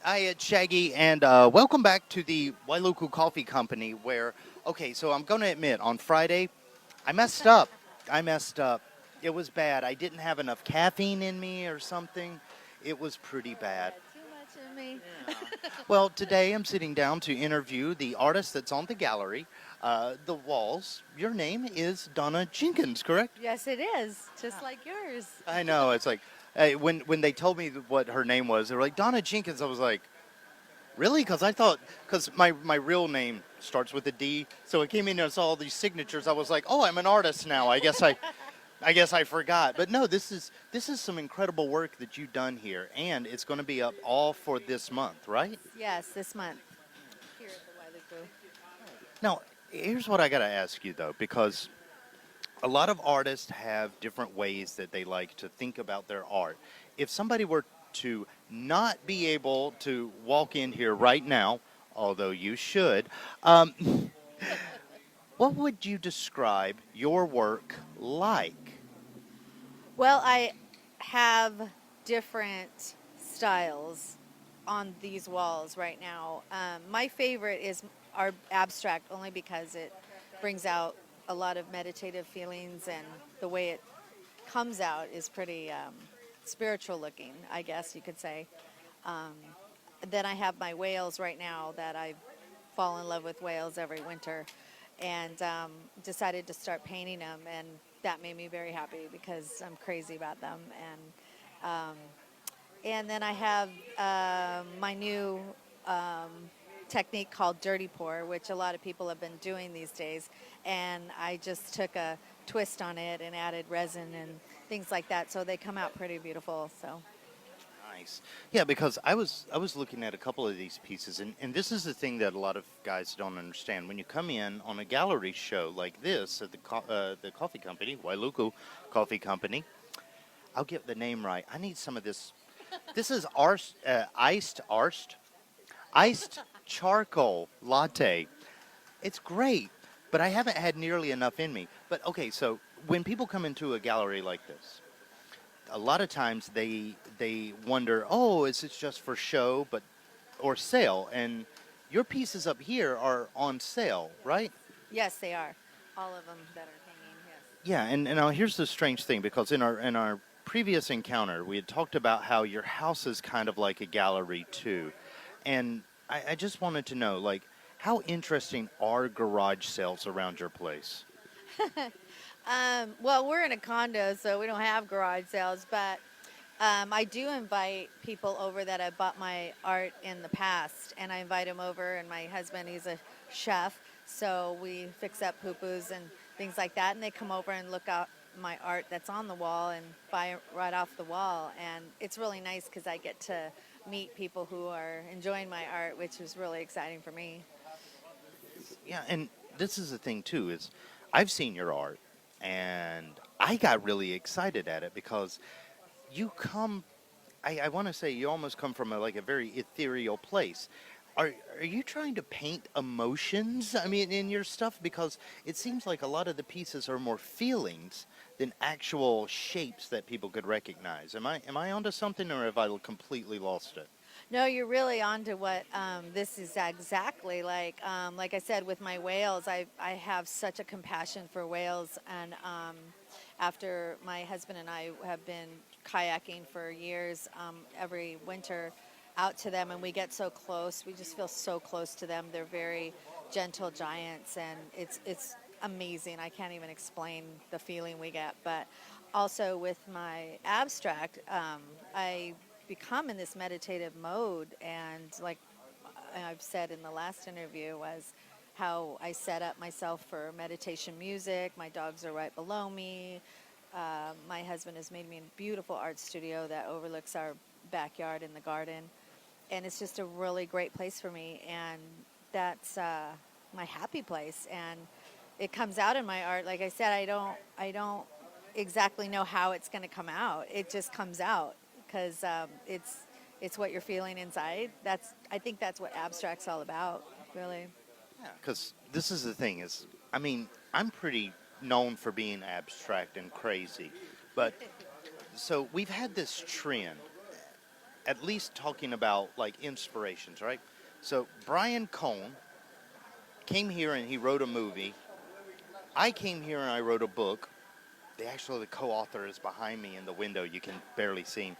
Hi, it's Shaggy, and welcome back to the Wailuku Coffee Company. So I'm going to admit, on Friday, I messed up. I messed up. It was bad. I didn't have enough caffeine in me or something. It was pretty bad. Too much in me. Well, today I'm sitting down to interview the artist that's on the gallery, the walls. Your name is Donna Jenkins, correct? Yes, it is. Just like yours. I know. It's like when they told me what her name was, they were like Donna Jenkins. I was like, really? Because I thought, because my real name starts with a D, so it came in and I saw all these signatures. I was like, oh, I'm an artist now. I guess I forgot. But no, this is some incredible work that you've done here, and it's going to be up all for this month, right? Yes, this month. Here at the Wailuku. Now, here's what I got to ask you though, because a lot of artists have different ways that they like to think about their art. If somebody were to not be able to walk in here right now, although you should, um, what would you describe your work like? Well, I have different styles on these walls right now. My favorite is our abstract only because it brings out a lot of meditative feelings, and the way it comes out is pretty spiritual looking, I guess you could say. Um, then I have my whales right now that I fall in love with whales every winter, and decided to start painting them, and that made me very happy because I'm crazy about them. And then I have my new um, technique called dirty pour, which a lot of people have been doing these days, and I just took a twist on it and added resin and things like that, so they come out pretty beautiful. So. Nice. Yeah, because I was looking at a couple of these pieces, and this is the thing that a lot of guys don't understand. When you come in on a gallery show like this at the coffee company, Wailuku Coffee Company, I'll get the name right. I need some of this. This is iced charcoal latte. It's great, but I haven't had nearly enough in me. But okay, so when people come into a gallery like this, a lot of times they wonder, oh, is this just for show, but or sale? And your pieces up here are on sale, right? Yes, they are. All of them that are hanging, yes. Yeah, and now here's the strange thing, because in our previous encounter, we had talked about how your house is kind of like a gallery too, and I just wanted to know, like, how interesting are garage sales around your place? Well, we're in a condo, so we don't have garage sales, but I do invite people over that have bought my art in the past, and I invite them over, and my husband, he's a chef, so we fix up poo-poos and things like that, and they come over and look at my art that's on the wall and buy it right off the wall, and it's really nice because I get to meet people who are enjoying my art, which is really exciting for me. Yeah, and this is the thing too, is I've seen your art, and I got really excited at it because you come. I want to say you almost come from like a very ethereal place. Are you trying to paint emotions? I mean, in your stuff, because it seems like a lot of the pieces are more feelings than actual shapes that people could recognize. Am I onto something, or have I completely lost it? No, you're really onto what this is exactly like. Like I said, with my whales, I have such a compassion for whales, and after my husband and I have been kayaking for years, every winter out to them, and we get so close. We just feel so close to them. They're very gentle giants, and it's amazing. I can't even explain the feeling we get, but also with my abstract, I become in this meditative mode, and like I've said in the last interview, was how I set up myself for meditation music. My dogs are right below me. My husband has made me a beautiful art studio that overlooks our backyard in the garden, and it's just a really great place for me, and that's my happy place, and it comes out in my art. Like I said, I don't exactly know how it's going to come out. It just comes out because it's what you're feeling inside. I think that's what abstract's all about, really. Yeah, because this is the thing is, I mean, I'm pretty known for being abstract and crazy, but so we've had this trend at least talking about like inspirations, right? So Brian Cohn came here and he wrote a movie. I came here and I wrote a book. The co-author is behind me in the window. You can barely see him.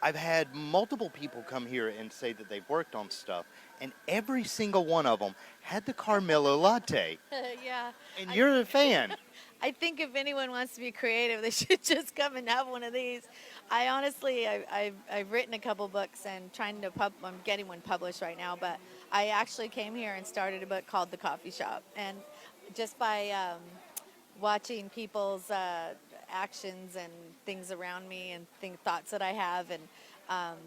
I've had multiple people come here and say that they've worked on stuff, and every single one of them had the Carmelo latte. Yeah. And I, you're a fan. I think if anyone wants to be creative, they should just come and have one of these. I honestly, I've written a couple books and I'm getting one published right now, but I actually came here and started a book called The Coffee Shop. And just by watching people's actions and things around me and thoughts that I have, and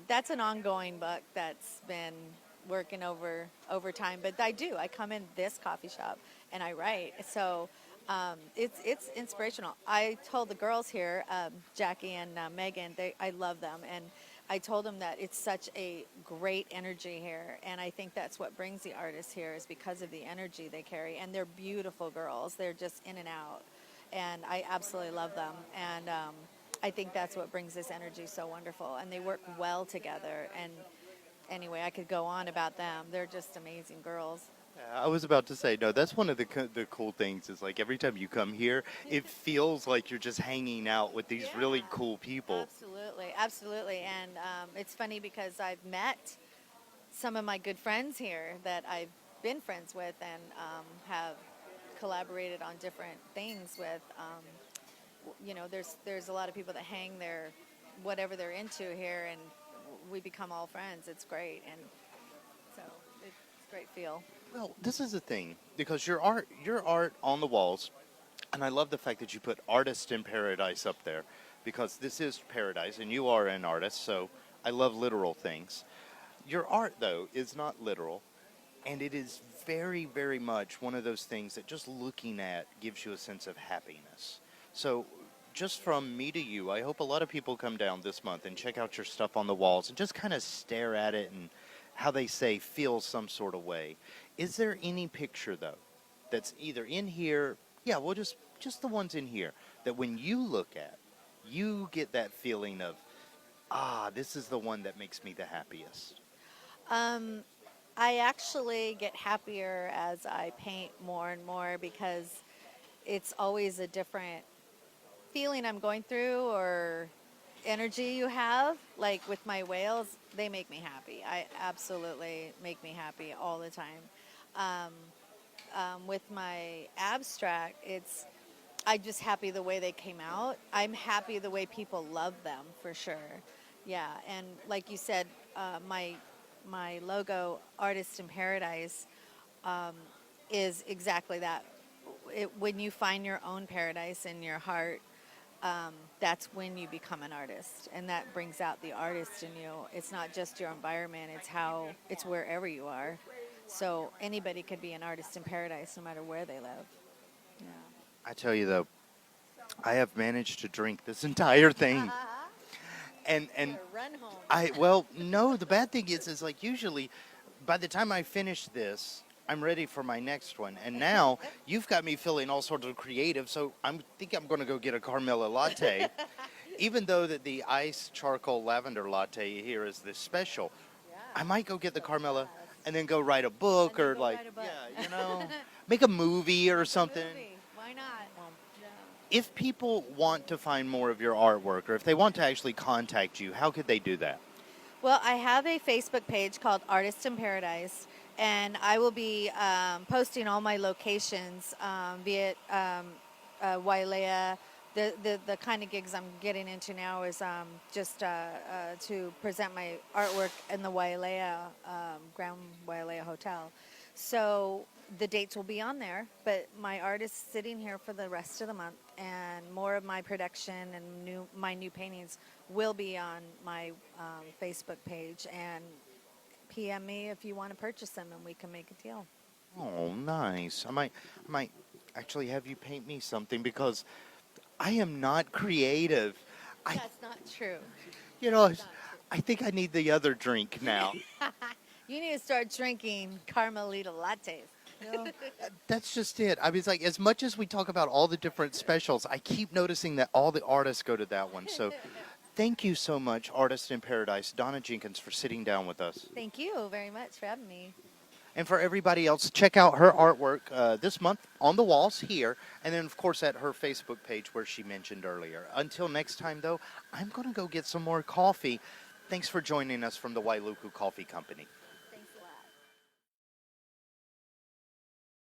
that's an ongoing book that's been working over time. But I come in this coffee shop and I write. So it's inspirational. I told the girls here, Jackie and Megan, I love them, and I told them that it's such a great energy here, and I think that's what brings the artists here is because of the energy they carry, and they're beautiful girls. They're just in and out, and I absolutely love them, and I think that's what brings this energy so wonderful, and they work well together. And anyway, I could go on about them. They're just amazing girls. I was about to say, no, that's one of the cool things is like every time you come here, it feels like you're just hanging out with these really cool people. Absolutely, absolutely. And it's funny because I've met some of my good friends here that I've been friends with and have collaborated on different things with. There's a lot of people that hang their whatever they're into here, and we become all friends. It's great, and so it's a great feel. Well, this is the thing because your art on the walls, and I love the fact that you put "Artist in Paradise" up there because this is paradise, and you are an artist, so I love literal things. Your art, though, is not literal, and it is very, very much one of those things that just looking at gives you a sense of happiness. So, just from me to you, I hope a lot of people come down this month and check out your stuff on the walls and just kind of stare at it and how they say feel some sort of way. Is there any picture though that's either in here, yeah, well just the ones in here that when you look at, you get that feeling of this is the one that makes me the happiest. Um, I actually get happier as I paint more and more because it's always a different feeling I'm going through or energy you have. Like with my whales, they make me happy. I absolutely make me happy all the time. Um, with my abstract, I'm just happy the way they came out. I'm happy the way people love them for sure. Yeah, and like you said, my logo, Artist in Paradise, um, is exactly that. When you find your own paradise in your heart, that's when you become an artist, and that brings out the artist in you. It's not just your environment; it's wherever you are. So anybody could be an artist in paradise, no matter where they live. Yeah. I tell you though, I have managed to drink this entire thing. And Run home. no, the bad thing is like usually by the time I finish this, I'm ready for my next one. And now you've got me feeling all sorts of creative, so I'm going to go get a Carmela latte. Even though that the iced charcoal lavender latte here is the special, I might go get the Carmela and then go write a book or like make a movie or something. Why not? If people want to find more of your artwork or if they want to actually contact you, how could they do that? Well, I have a Facebook page called Artist in Paradise, and I will be posting all my locations, be it Wailea. The kind of gigs I'm getting into now is just to present my artwork in the Wailea, Grand Wailea Hotel. So the dates will be on there, but my art is sitting here for the rest of the month, and more of my production and my new paintings will be on my Facebook page. And PM me if you want to purchase them, and we can make a deal. Oh, nice. I might actually have you paint me something because I am not creative. That's not true. You know, I think I need the other drink now. You need to start drinking Carmelita lattes. No, that's just it. I mean, it's like as much as we talk about all the different specials, I keep noticing that all the artists go to that one. So Thank you so much, Artist in Paradise, Donna Jenkins, for sitting down with us. Thank you very much for having me. And for everybody else, check out her artwork this month on the walls here, and then, of course, at her Facebook page where she mentioned earlier. Until next time, though, I'm going to go get some more coffee. Thanks for joining us from the Wailuku Coffee Company.